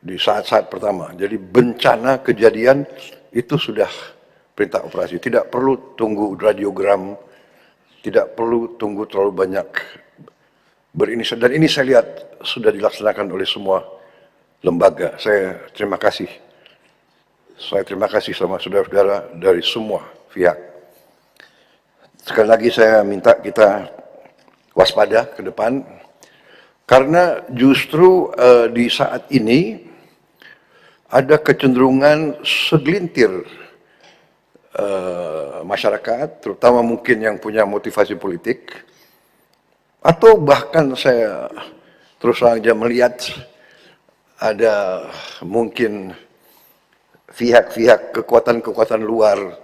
di saat-saat pertama. Jadi bencana kejadian itu sudah perintah operasi. Tidak perlu tunggu radiogram, tidak perlu tunggu terlalu banyak berinisiatif. Dan ini saya lihat sudah dilaksanakan oleh semua lembaga. Saya terima kasih. Saya terima kasih sama saudara-saudara dari semua pihak. Sekali lagi saya minta kita waspada ke depan, karena justru di saat ini ada kecenderungan segelintir masyarakat, terutama mungkin yang punya motivasi politik, atau bahkan saya terus saja melihat ada mungkin pihak-pihak kekuatan-kekuatan luar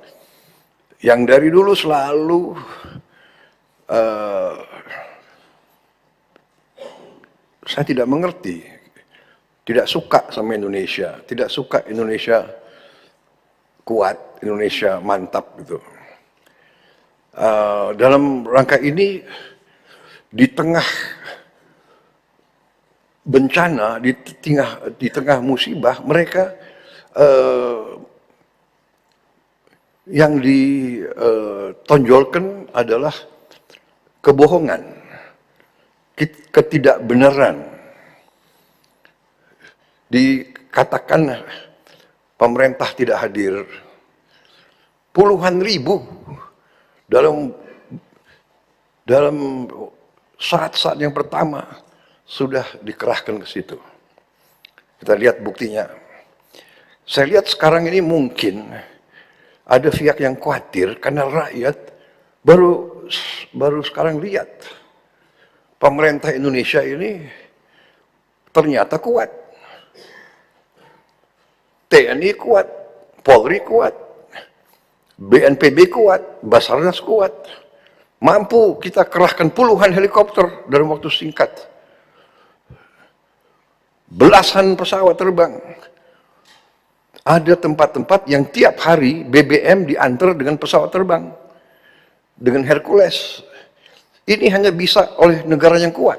yang dari dulu selalu saya tidak mengerti, tidak suka sama Indonesia, tidak suka Indonesia kuat, Indonesia mantap gitu. Dalam rangka ini, di tengah bencana, di tengah musibah, mereka yang ditonjolkan adalah kebohongan, ketidakbenaran. Dikatakan pemerintah tidak hadir, puluhan ribu dalam saat-saat yang pertama sudah dikerahkan ke situ. Kita lihat buktinya. Saya lihat sekarang ini mungkin ada pihak yang khawatir karena rakyat baru sekarang lihat pemerintah Indonesia ini ternyata kuat. TNI kuat, Polri kuat, BNPB kuat, Basarnas kuat. Mampu kita kerahkan puluhan helikopter dalam waktu singkat. Belasan pesawat terbang. Ada tempat-tempat yang tiap hari BBM diantar dengan pesawat terbang, dengan Hercules. Ini hanya bisa oleh negara yang kuat.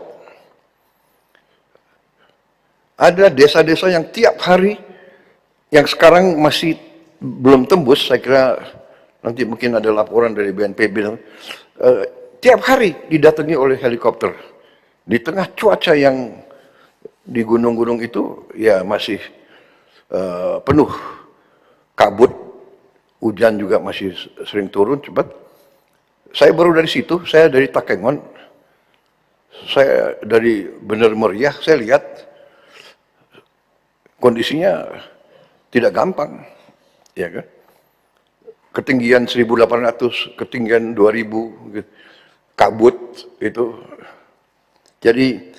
Ada desa-desa yang tiap hari, yang sekarang masih belum tembus, saya kira nanti mungkin ada laporan dari BNPB, tiap hari didatangi oleh helikopter. Di tengah cuaca yang di gunung-gunung itu ya masih penuh kabut, hujan juga masih sering turun cepat. Saya baru dari situ, saya dari Takengon, saya dari Bener Meriah, saya lihat kondisinya tidak gampang, ya kan? Ketinggian 1.800, ketinggian 2.000, kabut itu. Jadi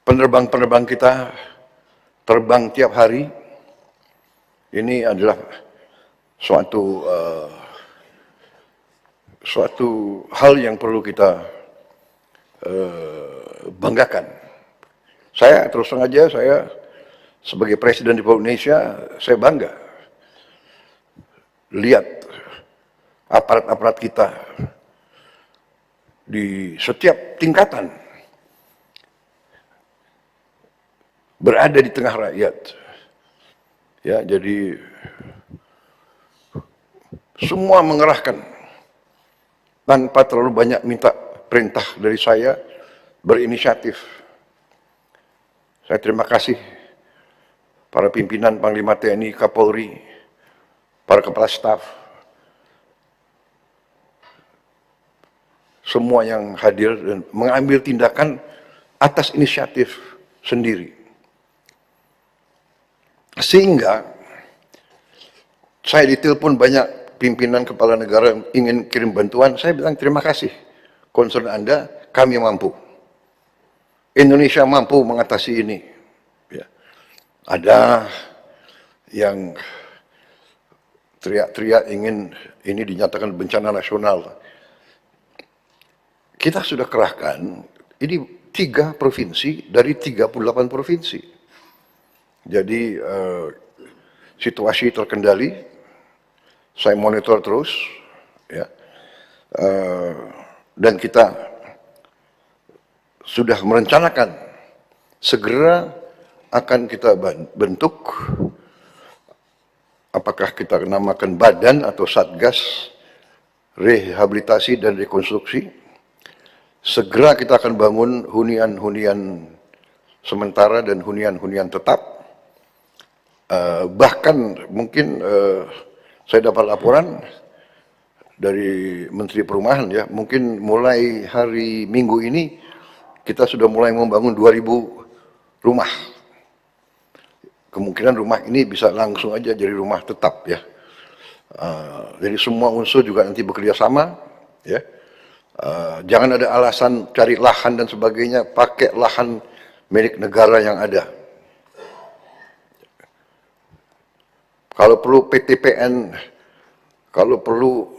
penerbang-penerbang kita terbang tiap hari. Ini adalah suatu hal yang perlu kita banggakan. Saya terus terang aja, saya sebagai Presiden Republik Indonesia, saya bangga lihat aparat-aparat kita di setiap tingkatan berada di tengah rakyat. Ya, jadi semua mengerahkan tanpa terlalu banyak minta perintah dari saya, berinisiatif. Saya terima kasih para pimpinan Panglima TNI, Kapolri, para kepala staf, semua yang hadir dan mengambil tindakan atas inisiatif sendiri. Sehingga saya ditelepon banyak pimpinan kepala negara yang ingin kirim bantuan, saya bilang terima kasih, concern Anda, kami mampu. Indonesia mampu mengatasi ini. Ya. Ada yang teriak-teriak ingin ini dinyatakan bencana nasional. Kita sudah kerahkan, ini 3 provinsi dari 38 provinsi. Jadi situasi terkendali, saya monitor terus, ya, dan kita sudah merencanakan segera akan kita bentuk, apakah kita namakan badan atau satgas rehabilitasi dan rekonstruksi. Segera kita akan bangun hunian-hunian sementara dan hunian-hunian tetap. Bahkan mungkin saya dapat laporan dari Menteri Perumahan ya, mungkin mulai hari Minggu ini kita sudah mulai membangun 2.000 rumah. Kemungkinan rumah ini bisa langsung aja jadi rumah tetap ya. Jadi semua unsur juga nanti bekerja sama ya. Jangan ada alasan cari lahan dan sebagainya, pakai lahan milik negara yang ada. Kalau perlu PTPN, kalau perlu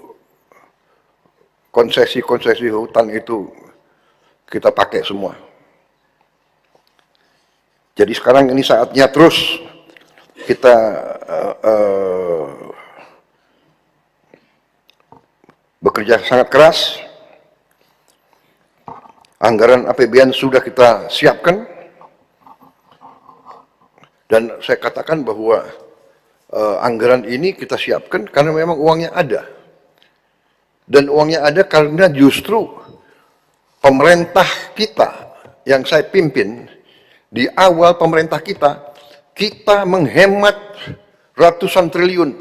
konsesi-konsesi hutan itu kita pakai semua. Jadi sekarang ini saatnya terus kita bekerja sangat keras. Anggaran APBN sudah kita siapkan. Dan saya katakan bahwa anggaran ini kita siapkan karena memang uangnya ada. Dan uangnya ada karena justru pemerintah kita yang saya pimpin, di awal pemerintah kita menghemat ratusan triliun.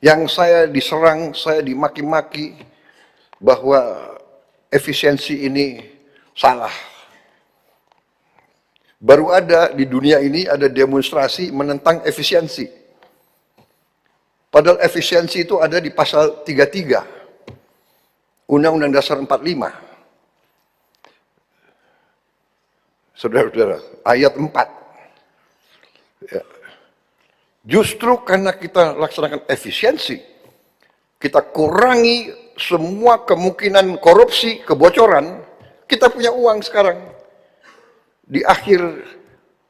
Yang saya diserang, saya dimaki-maki bahwa efisiensi ini salah. Baru ada di dunia ini ada demonstrasi menentang efisiensi. Padahal efisiensi itu ada di pasal 33 Undang-Undang Dasar 45. Saudara-saudara, ayat 4. Ya. Justru karena kita laksanakan efisiensi, kita kurangi semua kemungkinan korupsi, kebocoran, kita punya uang sekarang. Di akhir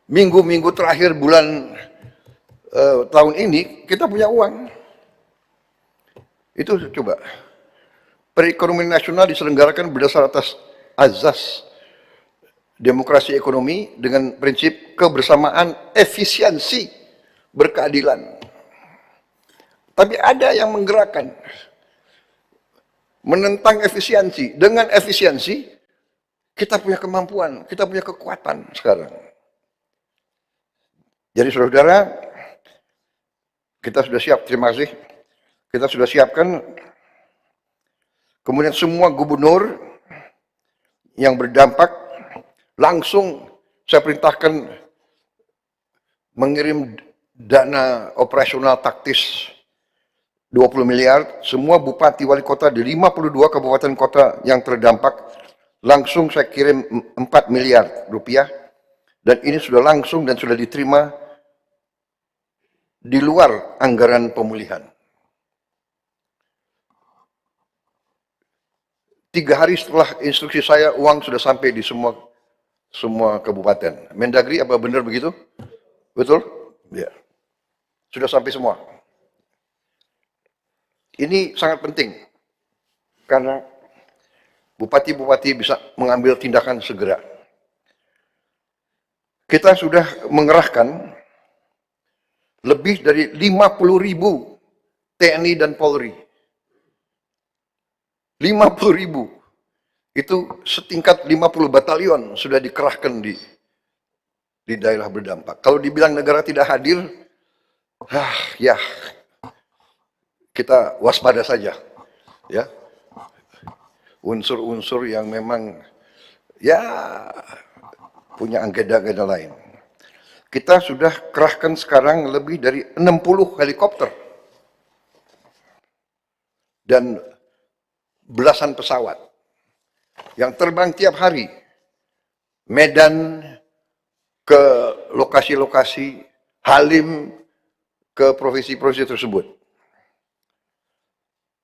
minggu-minggu terakhir bulan tahun ini, kita punya uang. Itu coba. Perekonomian nasional diselenggarakan berdasar atas azas demokrasi ekonomi dengan prinsip kebersamaan, efisiensi, berkeadilan. Tapi ada yang menggerakkan, menentang efisiensi. Dengan efisiensi, kita punya kemampuan, kita punya kekuatan sekarang. Jadi saudara, kita sudah siap, terima kasih. Kita sudah siapkan, kemudian semua gubernur yang berdampak, langsung saya perintahkan mengirim dana operasional taktis 20 miliar, semua bupati wali kota di 52 kabupaten kota yang terdampak, langsung saya kirim 4 miliar rupiah, dan ini sudah langsung dan sudah diterima di luar anggaran pemulihan. 3 hari setelah instruksi saya, uang sudah sampai di semua kabupaten. Mendagri, apa benar begitu? Betul? Ya. Sudah sampai semua. Ini sangat penting, karena bupati-bupati bisa mengambil tindakan segera. Kita sudah mengerahkan lebih dari 50.000 TNI dan Polri. 50.000. Itu setingkat 50 batalion sudah dikerahkan di daerah berdampak. Kalau dibilang negara tidak hadir, ya kita waspada saja, ya. Unsur-unsur yang memang ya punya agenda-agenda lain. Kita sudah kerahkan sekarang lebih dari 60 helikopter dan belasan pesawat yang terbang tiap hari, Medan ke lokasi-lokasi, Halim ke provinsi-provinsi tersebut.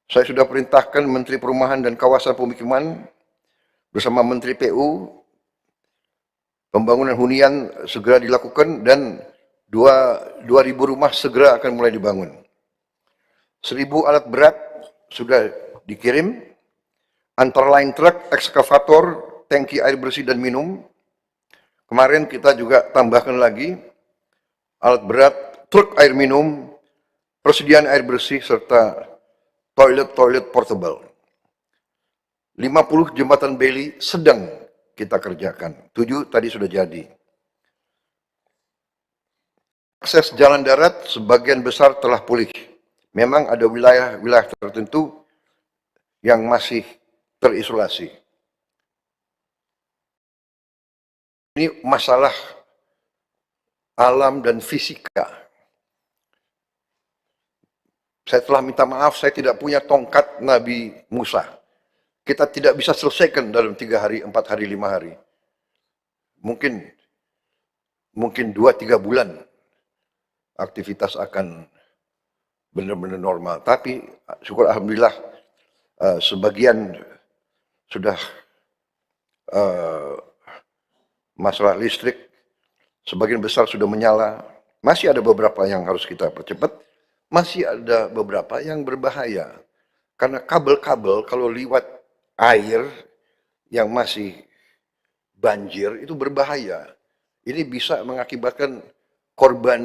Saya sudah perintahkan Menteri Perumahan dan Kawasan Pemukiman bersama Menteri PU, pembangunan hunian segera dilakukan dan 2.000 rumah segera akan mulai dibangun. 1.000 alat berat sudah dikirim, antara lain truk, ekskavator, tangki air bersih dan minum, Kemarin kita juga tambahkan lagi alat berat, truk air minum, persediaan air bersih, serta toilet portable. 50 jembatan beli sedang kita kerjakan. 7 tadi sudah jadi. Akses jalan darat sebagian besar telah pulih. Memang ada wilayah-wilayah tertentu yang masih terisolasi. Ini masalah alam dan fisika. Saya telah minta maaf, saya tidak punya tongkat Nabi Musa. Kita tidak bisa selesaikan dalam 3 hari, 4 hari, 5 hari. Mungkin 2-3 bulan aktivitas akan benar-benar normal. Tapi syukur alhamdulillah sebagian sudah masalah listrik, sebagian besar sudah menyala. Masih ada beberapa yang harus kita percepat. Masih ada beberapa yang berbahaya. Karena kabel-kabel kalau liwat air yang masih banjir itu berbahaya. Ini bisa mengakibatkan korban